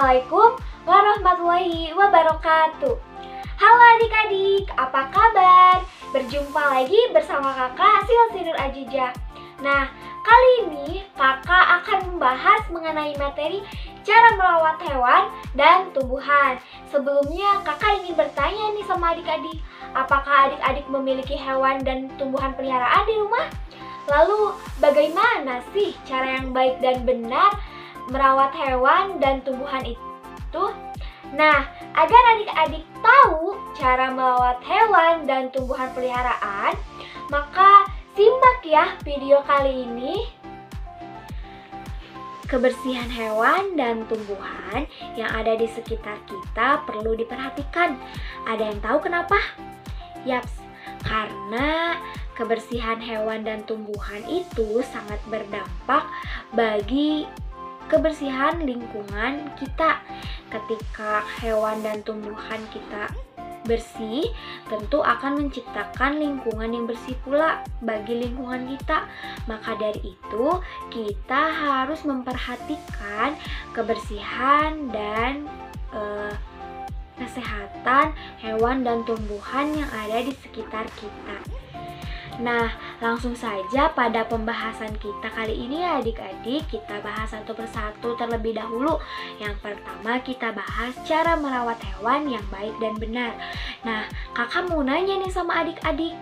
Assalamualaikum warahmatullahi wabarakatuh. Halo adik-adik, apa kabar? Berjumpa lagi bersama kakak Silsi Nur Aziza. Nah, kali ini kakak akan membahas mengenai materi cara merawat hewan dan tumbuhan. Sebelumnya kakak ingin bertanya nih sama adik-adik, apakah adik-adik memiliki hewan dan tumbuhan peliharaan di rumah? Lalu bagaimana sih cara yang baik dan benar merawat hewan dan tumbuhan itu? Nah, agar adik-adik tahu cara merawat hewan dan tumbuhan peliharaan, maka simak ya video kali ini. Kebersihan hewan dan tumbuhan yang ada di sekitar kita perlu diperhatikan. Ada yang tahu kenapa? Yaps, karena kebersihan hewan dan tumbuhan itu sangat berdampak bagi kebersihan lingkungan kita. Ketika hewan dan tumbuhan kita bersih, tentu akan menciptakan lingkungan yang bersih pula bagi lingkungan kita. Maka dari itu, kita harus memperhatikan kebersihan dan kesehatan hewan dan tumbuhan yang ada di sekitar kita. Nah, langsung saja pada pembahasan kita kali ini ya adik-adik, kita bahas satu persatu terlebih dahulu. Yang pertama kita bahas cara merawat hewan yang baik dan benar. Nah, kakak mau nanya nih sama adik-adik,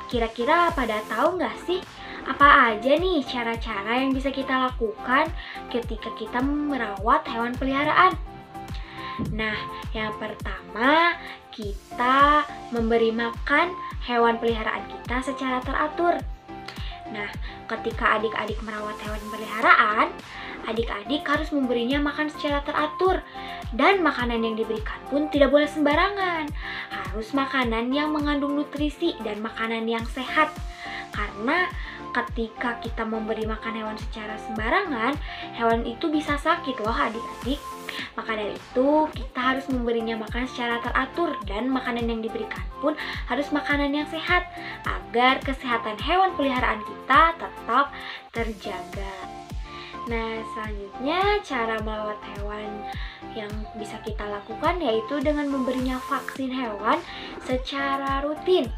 kira-kira pada tahu nggak sih apa aja nih cara-cara yang bisa kita lakukan ketika kita merawat hewan peliharaan? Nah, yang pertama kita memberi makan hewan peliharaan kita secara teratur. Nah, ketika adik-adik merawat hewan peliharaan, adik-adik harus memberinya makan secara teratur. Dan makanan yang diberikan pun tidak boleh sembarangan. Harus makanan yang mengandung nutrisi dan makanan yang sehat. Karena ketika kita memberi makan hewan secara sembarangan, hewan itu bisa sakit loh adik-adik. Maka dari itu kita harus memberinya makan secara teratur dan makanan yang diberikan pun harus makanan yang sehat agar kesehatan hewan peliharaan kita tetap terjaga. Nah, selanjutnya cara merawat hewan yang bisa kita lakukan yaitu dengan memberinya vaksin hewan secara rutin.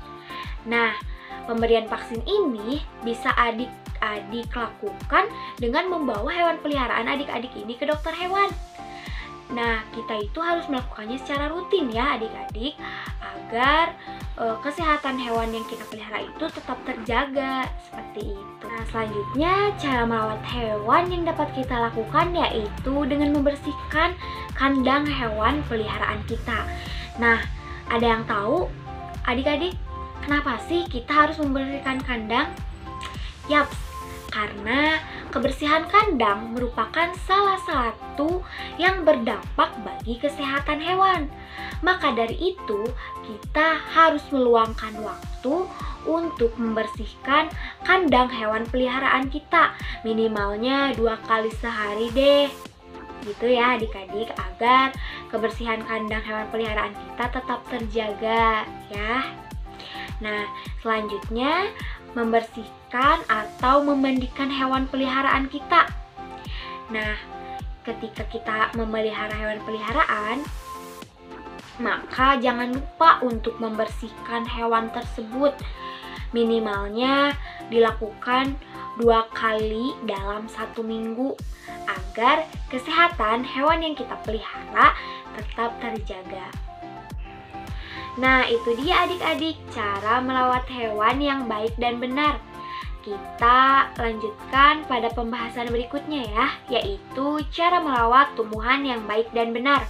Nah, pemberian vaksin ini bisa adik-adik lakukan dengan membawa hewan peliharaan adik-adik ini ke dokter hewan. Nah, kita itu harus melakukannya secara rutin ya adik-adik, agar kesehatan hewan yang kita pelihara itu tetap terjaga, seperti itu. Nah, selanjutnya cara merawat hewan yang dapat kita lakukan yaitu dengan membersihkan kandang hewan peliharaan kita. Nah, ada yang tahu adik-adik kenapa sih kita harus membersihkan kandang? Yaps, karena kebersihan kandang merupakan salah satu yang berdampak bagi kesehatan hewan. Maka dari itu, kita harus meluangkan waktu untuk membersihkan kandang hewan peliharaan kita. Minimalnya 2 kali sehari deh. Gitu ya adik-adik, agar kebersihan kandang hewan peliharaan kita tetap terjaga ya. Nah, selanjutnya membersihkan atau memandikan hewan peliharaan kita. Nah, ketika kita memelihara hewan peliharaan, maka jangan lupa untuk membersihkan hewan tersebut. Minimalnya dilakukan 2 kali dalam 1 minggu agar kesehatan hewan yang kita pelihara tetap terjaga. Nah, itu dia adik-adik cara merawat hewan yang baik dan benar. Kita lanjutkan pada pembahasan berikutnya ya, yaitu cara merawat tumbuhan yang baik dan benar.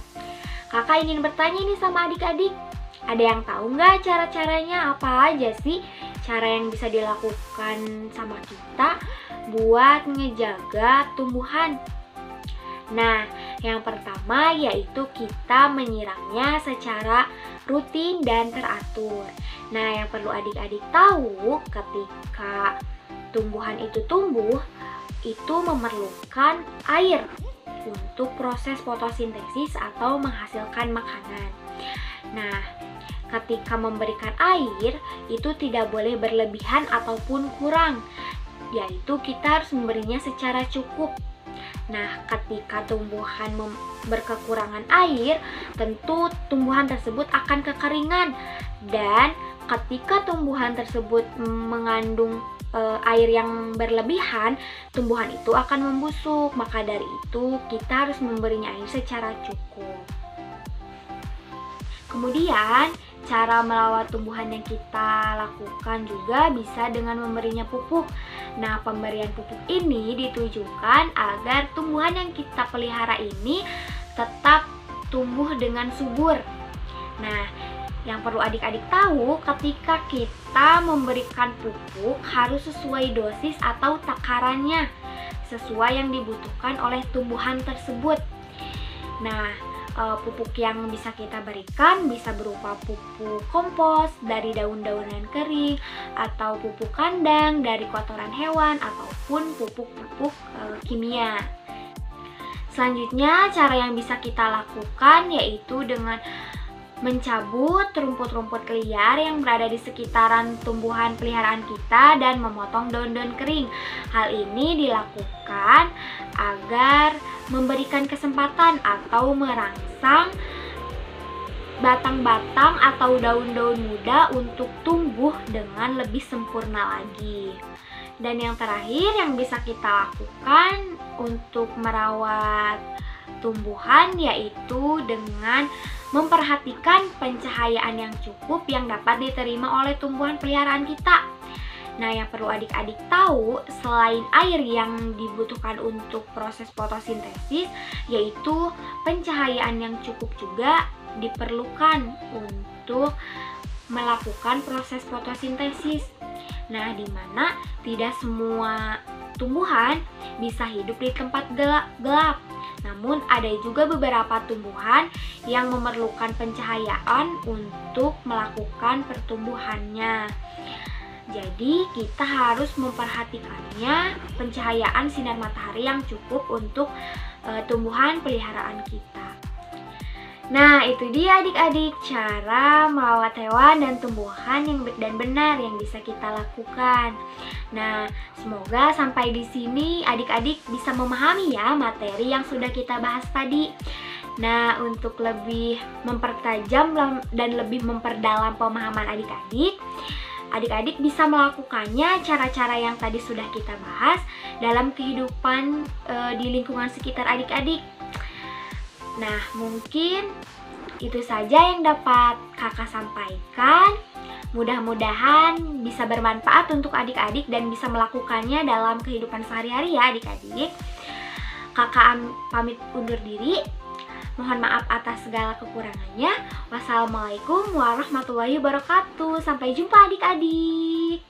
Kakak ingin bertanya nih sama adik-adik, ada yang tahu nggak cara-caranya apa aja sih? Cara yang bisa dilakukan sama kita buat ngejaga tumbuhan. Nah, yang pertama yaitu kita menyiramnya secara rutin dan teratur. Nah, yang perlu adik-adik tahu ketika tumbuhan itu tumbuh, itu memerlukan air untuk proses fotosintesis atau menghasilkan makanan. Nah, ketika memberikan air, itu tidak boleh berlebihan ataupun kurang, yaitu kita harus memberinya secara cukup. Nah, ketika tumbuhan berkekurangan air, tentu tumbuhan tersebut akan kekeringan. Dan ketika tumbuhan tersebut mengandung air yang berlebihan, tumbuhan itu akan membusuk. Maka dari itu, kita harus memberinya air secara cukup. Kemudian, cara merawat tumbuhan yang kita lakukan juga bisa dengan memberinya pupuk. Nah, pemberian pupuk ini ditujukan agar tumbuhan yang kita pelihara ini tetap tumbuh dengan subur. Nah, yang perlu adik-adik tahu, ketika kita memberikan pupuk harus sesuai dosis atau takarannya, sesuai yang dibutuhkan oleh tumbuhan tersebut. Nah, pupuk yang bisa kita berikan bisa berupa pupuk kompos dari daun-daunan kering, atau pupuk kandang dari kotoran hewan, ataupun pupuk-pupuk kimia. Selanjutnya, cara yang bisa kita lakukan yaitu dengan mencabut rumput-rumput liar yang berada di sekitaran tumbuhan peliharaan kita dan memotong daun-daun kering. Hal ini dilakukan agar memberikan kesempatan atau merangsang batang-batang atau daun-daun muda untuk tumbuh dengan lebih sempurna lagi. Dan yang terakhir yang bisa kita lakukan untuk merawat tumbuhan yaitu dengan memperhatikan pencahayaan yang cukup yang dapat diterima oleh tumbuhan peliharaan kita. Nah, yang perlu adik-adik tahu, selain air yang dibutuhkan untuk proses fotosintesis, yaitu pencahayaan yang cukup juga diperlukan untuk melakukan proses fotosintesis. Nah, di mana tidak semua tumbuhan bisa hidup di tempat gelap. Namun ada juga beberapa tumbuhan yang memerlukan pencahayaan untuk melakukan pertumbuhannya. Jadi kita harus memperhatikannya pencahayaan sinar matahari yang cukup untuk tumbuhan peliharaan kita. Nah, itu dia adik-adik cara merawat hewan dan tumbuhan yang benar yang bisa kita lakukan. Nah, semoga sampai di sini adik-adik bisa memahami ya materi yang sudah kita bahas tadi. Nah, untuk lebih mempertajam dan lebih memperdalam pemahaman adik-adik bisa melakukannya cara-cara yang tadi sudah kita bahas dalam kehidupan di lingkungan sekitar adik-adik. Nah, mungkin itu saja yang dapat kakak sampaikan. Mudah-mudahan bisa bermanfaat untuk adik-adik dan bisa melakukannya dalam kehidupan sehari-hari ya adik-adik. Kakak pamit undur diri. Mohon maaf atas segala kekurangannya. Wassalamualaikum warahmatullahi wabarakatuh. Sampai jumpa adik-adik.